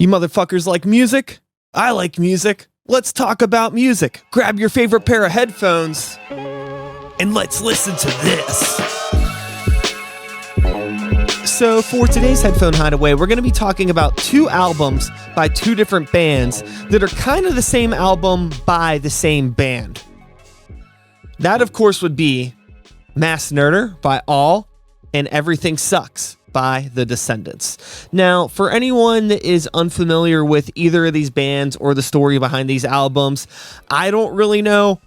You motherfuckers like music? I like music. Let's talk about music. Grab your favorite pair of headphones and let's listen to this. So for today's Headphone Hideaway, we're going to be talking about two albums by two different bands that are kind of the same album by the same band. That, of course, would be Mass Nerder by All and Everything Sucks by the Descendents. Now, for anyone that is unfamiliar with either of these bands or the story behind these albums, I don't really know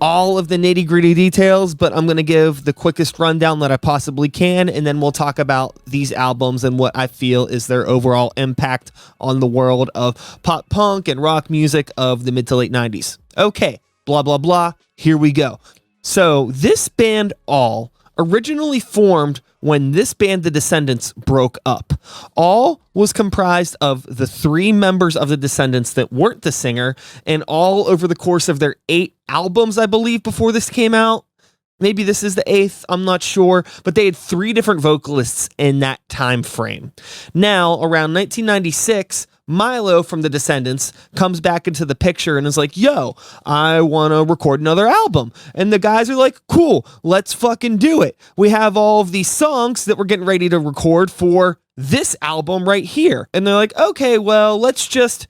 all of the nitty-gritty details, but I'm going to give the quickest rundown that I possibly can, and then we'll talk about these albums and what I feel is their overall impact on the world of pop punk and rock music of the mid to late 90s. Okay, blah, blah, blah. Here we go. So this band, All, originally formed when this band, the Descendents, broke up. All was comprised of the three members of the Descendents that weren't the singer, and all over the course of their 8 albums, I believe, before this came out. Maybe this is the 8th, I'm not sure, but they had 3 different vocalists in that time frame. Now, around 1996, Milo from the Descendents comes back into the picture and is like, yo, I want to record another album. And the guys are like, cool, let's fucking do it. We have all of these songs that we're getting ready to record for this album right here. And they're like, okay, well, let's just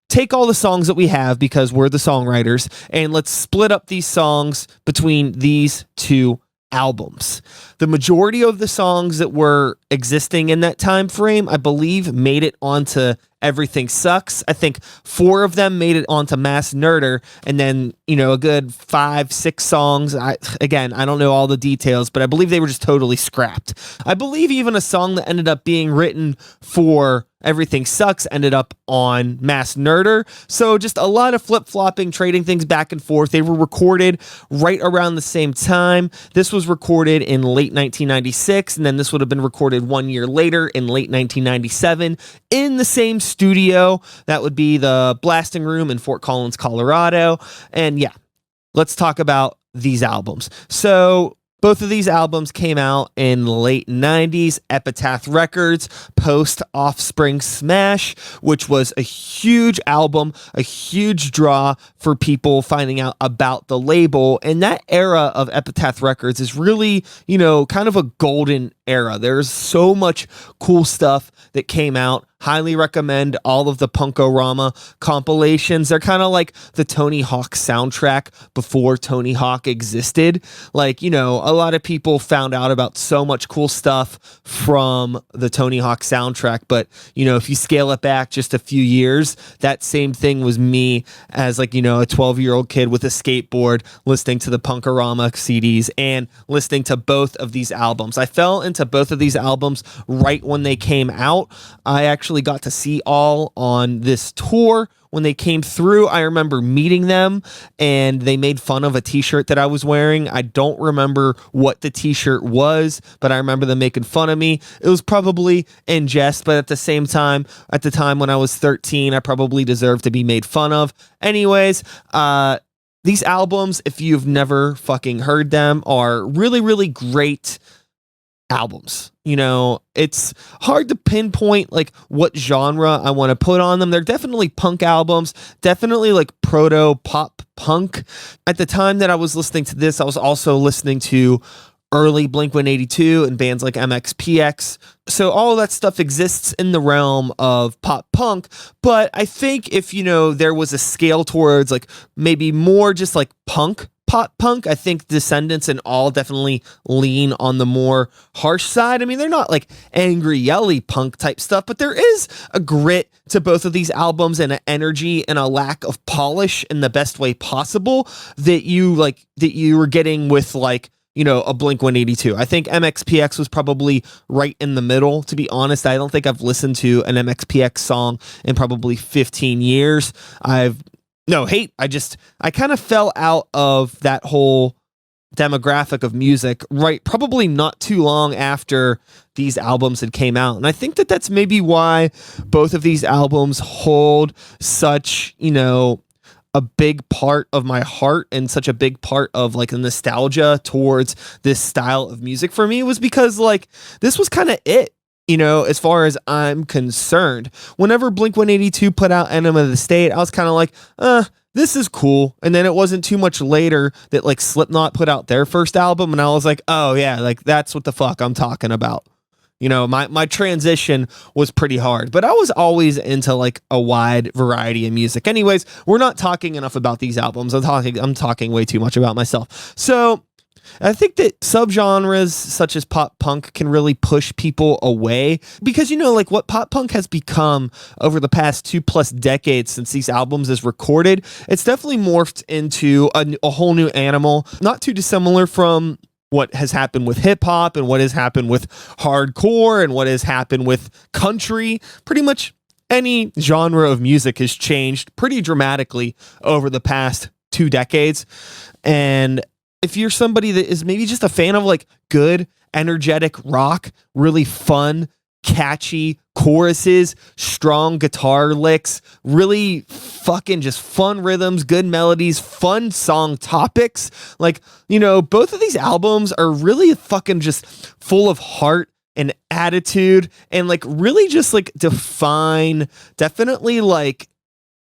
take all the songs that we have because we're the songwriters and let's split up these songs between these two albums. The majority of the songs that were existing in that time frame, I believe, made it onto Everything Sucks. I think 4 of them made it onto Mass Nerder, and then, a good 5, 6 songs. I don't know all the details, but I believe they were just totally scrapped. I believe even a song that ended up being written for Everything Sucks ended up on Mass Nerder. So just a lot of flip-flopping, trading things back and forth. They were recorded right around the same time. This was recorded in late 1996, and then this would have been recorded 1 year later in late 1997 in the same studio. That would be the Blasting Room in Fort Collins, Colorado. And yeah, let's talk about these albums. So both of these albums came out in the late 90s, Epitaph Records, post Offspring Smash, which was a huge album, a huge draw for people finding out about the label. And that era of Epitaph Records is really, kind of a golden era. There's so much cool stuff that came out. Highly recommend all of the Punk-O-Rama compilations. They're kind of like the Tony Hawk soundtrack before Tony Hawk existed. A lot of people found out about so much cool stuff from the Tony Hawk soundtrack. But, if you scale it back just a few years, that same thing was me as a 12-year-old kid with a skateboard listening to the Punk-O-Rama CDs and listening to both of these albums. I fell into both of these albums right when they came out. I actually got to see All on this tour when they came through. I remember meeting them and they made fun of a t-shirt that I was wearing. I don't remember what the t-shirt was, but I remember them making fun of me. It was probably in jest, but at the same time, at the time when I was 13, I probably deserved to be made fun of. Anyways, these albums, if you've never fucking heard them, are really, really great albums. It's hard to pinpoint what genre I want to put on them. They're definitely punk albums, definitely proto pop punk. At the time that I was listening to this, I was also listening to early Blink-182 and bands like MXPX. So all of that stuff exists in the realm of pop punk, but I think if there was a scale towards maybe more just punk, pop punk, I think Descendents and All definitely lean on the more harsh side. I mean, they're not angry, yelly punk type stuff, but there is a grit to both of these albums and an energy and a lack of polish in the best way possible that you were getting with a Blink-182. I think MXPX was probably right in the middle, to be honest. I don't think I've listened to an MXPX song in probably 15 years. I kind of fell out of that whole demographic of music probably not too long after these albums had came out. And I think that that's maybe why both of these albums hold such, a big part of my heart and such a big part of the nostalgia towards this style of music for me, was because this was kind of it. You know, as far as I'm concerned, whenever Blink-182 put out Enema of the State, I was kind of like, this is cool. And then it wasn't too much later that like Slipknot put out their first album, and I was like, oh yeah, like that's what the fuck I'm talking about. You know, my transition was pretty hard, but I was always into like a wide variety of music. Anyways, we're not talking enough about these albums. I'm talking way too much about myself. So I think that subgenres such as pop punk can really push people away because, you know, like what pop punk has become over the past 2+ decades since these albums is recorded, it's definitely morphed into a whole new animal, not too dissimilar from what has happened with hip hop and what has happened with hardcore and what has happened with country. Pretty much any genre of music has changed pretty dramatically over the past 2 decades. And if you're somebody that is maybe just a fan of like good, energetic rock, really fun, catchy choruses, strong guitar licks, really fucking just fun rhythms, good melodies, fun song topics, like, you know, both of these albums are really fucking just full of heart and attitude and like really just like define definitely like,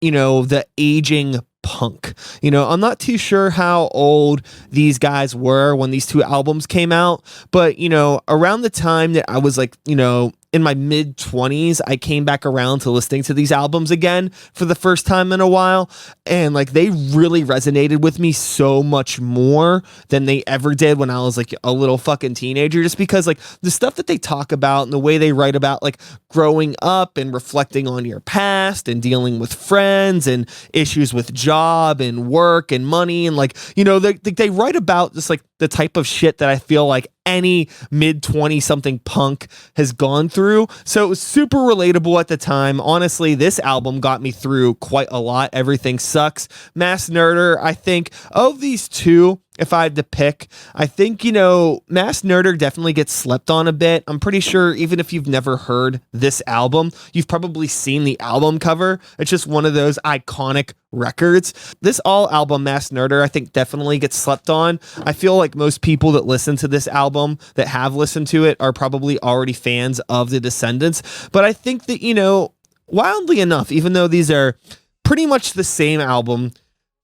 you know, the aging punk. You know, I'm not too sure how old these guys were when these 2 albums came out, but, you know, around the time that I was like, you know, in my mid-20s, I came back around to listening to these albums again for the first time in a while, and like they really resonated with me so much more than they ever did when I was like a little fucking teenager, just because like the stuff that they talk about and the way they write about like growing up and reflecting on your past and dealing with friends and issues with job and work and money, and like, you know, they write about just like the type of shit that I feel like any mid-20 something punk has gone through. So it was super relatable at the time. Honestly, this album got me through quite a lot. Everything Sucks, Mass Murder. I think of these 2, if I had to pick, I think, you know, Mass Murder definitely gets slept on a bit. I'm pretty sure even if you've never heard this album, you've probably seen the album cover. It's just one of those iconic records. This all album, Mass Murder, I think definitely gets slept on. I feel like most people that listen to this album, that have listened to it, are probably already fans of the Descendents. But I think that, you know, wildly enough, even though these are pretty much the same album,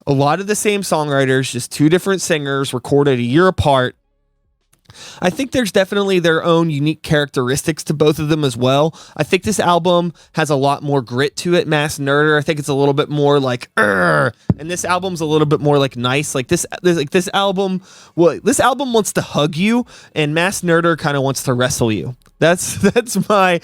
a lot of the same songwriters, just 2 different singers recorded a year apart, I think there's definitely their own unique characteristics to both of them as well. I think this album has a lot more grit to it, Mass Murder. I think it's a little bit more like, and this album's a little bit more like nice. Like this album wants to hug you, and Mass Murder kind of wants to wrestle you. That's my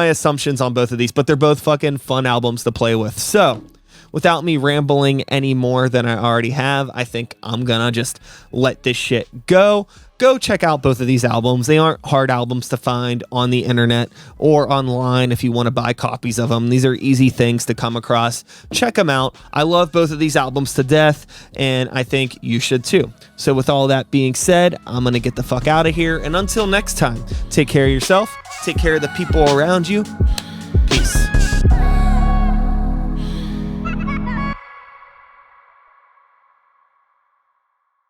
assumptions on both of these, but they're both fucking fun albums to play with. So, without me rambling any more than I already have, I think I'm gonna just let this shit go. Go check out both of these albums. They aren't hard albums to find on the internet or online if you want to buy copies of them. These are easy things to come across. Check them out. I love both of these albums to death, and I think you should too. So with all that being said, I'm gonna get the fuck out of here, and until next time, take care of yourself, take care of the people around you,